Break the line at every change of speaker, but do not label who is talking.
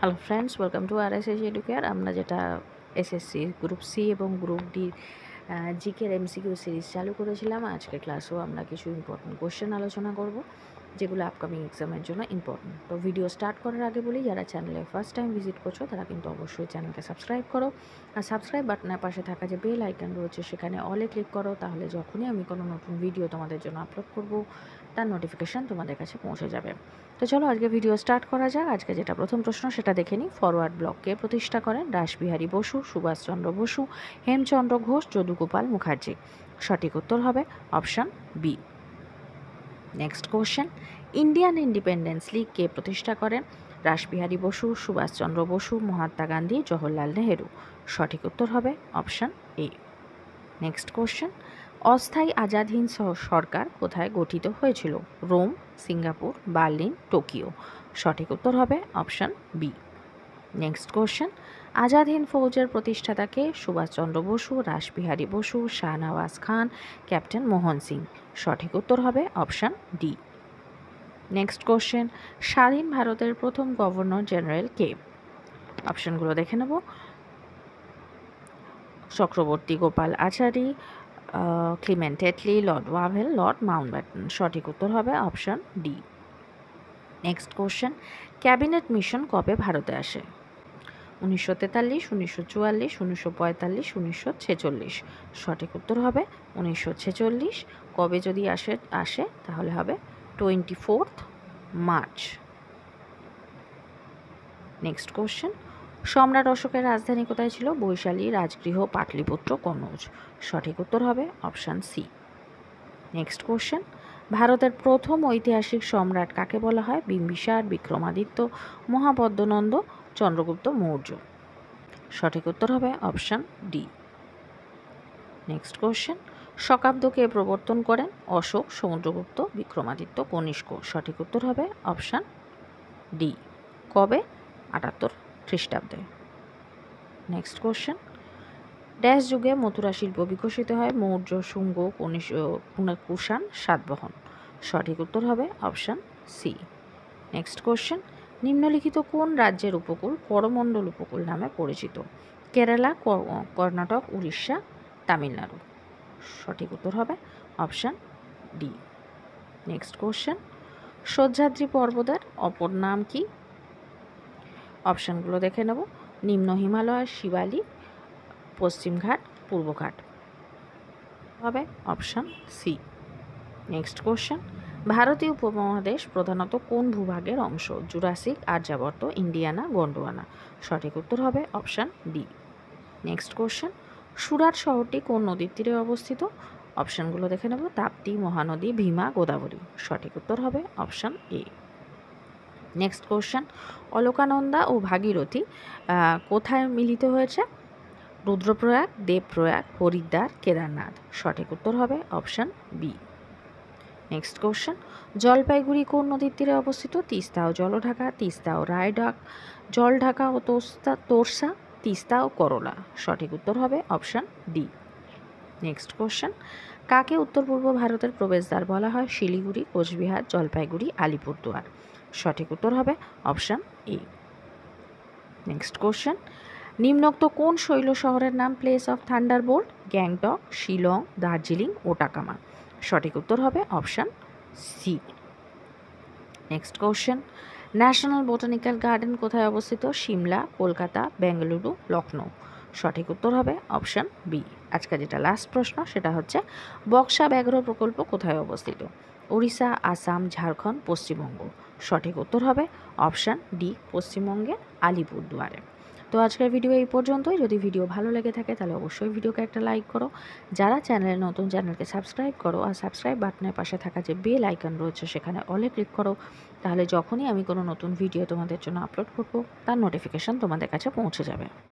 Hello friends, welcome to RSS educare. আমরা যেটা SSC group C এবং গ্রুপ ডি জিকের এমসিকিউ সিরিজ চালু করেছিলাম, আজকের ক্লাসেও আমরা কিছু ইম্পর্টেন্ট কোশ্চেন আলোচনা করব যেগুলো আপকামিং এক্সামের জন্য ইম্পর্টেন্ট। তো ভিডিও স্টার্ট করার আগে বলি, যারা চ্যানেলে ফার্স্ট টাইম ভিজিট করছো তারা কিন্তু অবশ্যই চ্যানেলকে সাবস্ক্রাইব করো, আর সাবস্ক্রাইব বাটনের পাশে থাকা যে বেল আইকন রয়েছে সেখানে অলে ক্লিক করো, তাহলে যখনই আমি কোনো নতুন ভিডিও তোমাদের জন্য আপলোড করব তার নোটিফিকেশান তোমাদের কাছে পৌঁছে যাবে। তো চলো আজকে ভিডিও স্টার্ট করা যাক। আজকে যেটা প্রথম প্রশ্ন সেটা দেখে নিই। ফরওয়ার্ড ব্লককে প্রতিষ্ঠা করেন রাসবিহারী বসু, সুভাষচন্দ্র বসু, হেমচন্দ্র ঘোষ, যদুগোপাল মুখার্জি। সঠিক উত্তর হবে option B. Next question, Indian independence league কে প্রতিষ্ঠা করেন রাসবিহারী বসু, সুভাষচন্দ্র বসু, মহাত্মা গান্ধী, জওহরলাল নেহেরু। সঠিক উত্তর হবে অপশান এ। নেক্সট কোশ্চেন, অস্থায়ী আজাদ হিন্দ সরকার কোথায় গঠিত হয়েছিল? Rome, Singapore, Berlin, Tokyo. সঠিক উত্তর হবে option B. Next question, Azad Hind ফৌজের প্রতিষ্ঠাতাকে? সুভাষচন্দ্র বসু, রাসবিহারী বসু, শাহনওয়াজ খান, ক্যাপ্টেন মোহন সিং। সঠিক উত্তর হবে অপশান ডি। নেক্সট কোশ্চেন, স্বাধীন ভারতের প্রথম গভর্নর জেনারেল কে? অপশানগুলো দেখে নেব। Chakravarti Gopal Achari, Clement Attlee, Lord Wavell, Lord Mountbatten. সঠিক উত্তর হবে option D. Next question, cabinet mission কবে ভারতে আসে? 1943, 1944, 1945, 1946। সঠিক উত্তর হবে 1946। কবে যদি আসে তাহলে হবে 24 মার্চ। নেক্সট কোশ্চেন, সম্রাট অশোকের রাজধানী কোথায় ছিল? বৈশালী, রাজগৃহ, পাটলিপুত্র, কনৌজ। সঠিক উত্তর হবে অপশান সি। নেক্সট কোশ্চেন, ভারতের প্রথম ঐতিহাসিক সম্রাট কাকে বলা হয়? বিম্বিসার, বিক্রমাদিত্য, মহাপদ্মনন্দ, চন্দ্রগুপ্ত মৌর্য। সঠিক উত্তর হবে অপশান ডি। নেক্সট কোশ্চেন, শকাব্দকে প্রবর্তন করেন? অশোক, সমুদ্রগুপ্ত, বিক্রমাদিত্য, কনিষ্ক। সঠিক উত্তর হবে অপশান ডি। কবে? 78 খ্রিস্টাব্দে। নেক্সট কোশ্চেন, ড্যাশ যুগে মথুরা শিল্প বিকশিত হয়? মৌর্য, শুঙ্গ, কুষাণ, সাতবাহন। সঠিক উত্তর হবে অপশান সি। নেক্সট কোশ্চেন, নিম্নলিখিত কোন রাজ্যের উপকূল করমণ্ডল উপকূল নামে পরিচিত? কেরালা, কর্ণাটক, উড়িষ্যা, তামিলনাড়ু। সঠিক উত্তর হবে option D. Next question, Sahyadri পর্বতের অপর নাম কি? অপশানগুলো দেখে নেব। নিম্ন হিমালয়, শিবালি, পশ্চিমঘাট, পূর্বঘাট। হবে অপশান সি। নেক্সট কোশ্চেন, ভারতীয় উপমহাদেশ প্রধানত কোন ভূভাগের অংশ? Jurassic, Aryavarta, Indiana, Gondwana. সঠিক উত্তর হবে option D. Next question, Surat শহরটি কোন নদীর তীরে অবস্থিত? অপশানগুলো দেখে নেব। তাপ্তি, মহানদী, ভীমা, গোদাবরী। সঠিক উত্তর হবে option A. Next question, Alaknanda ও ভাগীরথী কোথায় মিলিত হয়েছে? রুদ্রপ্রয়াগ, দেবপ্রয়াগ, হরিদ্বার, কেদারনাথ। সঠিক উত্তর হবে option B. Next question, Jalpaiguri কোন নদীর তীরে অবস্থিত? তিস্তা ও জলঢাকা, তিস্তা ও রায়ডাক, জলঢাকা ও তোরসা, তিস্তা ও করলা। সঠিক উত্তর হবে অপশান ডি। নেক্সট কোশ্চেন, কাকে উত্তর পূর্ব ভারতের প্রবেশদ্বার বলা হয়? শিলিগুড়ি, কোচবিহার, জলপাইগুড়ি, আলিপুরদুয়ার। সঠিক উত্তর হবে অপশান এ। নেক্সট কোশ্চেন, নিম্নোক্ত কোন শৈল শহরের নাম place of thunderbolt? Gangtok, Shillong, Darjeeling, Ootacamund. সঠিক উত্তর হবে option C. Next question, national botanical garden কোথায় অবস্থিত? সিমলা, কলকাতা, বেঙ্গালুরু, লখনৌ। সঠিক উত্তর হবে অপশান বি। আজকে যেটা লাস্ট প্রশ্ন সেটা হচ্ছে, বক্সা ব্যাঘ্র প্রকল্প কোথায় অবস্থিত? উড়িষ্যা, আসাম, ঝাড়খণ্ড, পশ্চিমবঙ্গ। সঠিক উত্তর হবে অপশান ডি, পশ্চিমবঙ্গের আলিপুরদুয়ারে। তো আজকের ভিডিও এই পর্যন্তই। যদি ভিডিও ভালো লেগে থাকে তাহলে অবশ্যই ভিডিওকে একটা লাইক করো। যারা চ্যানেলে নতুন, চ্যানেলকে সাবস্ক্রাইব করো, আর সাবস্ক্রাইব বাটনের পাশে থাকা যে বেল আইকন রয়েছে সেখানে অলে ক্লিক করো, তাহলে যখনই আমি কোনো নতুন ভিডিও তোমাদের জন্য আপলোড করব তার নোটিফিকেশান তোমাদের কাছে পৌঁছে যাবে।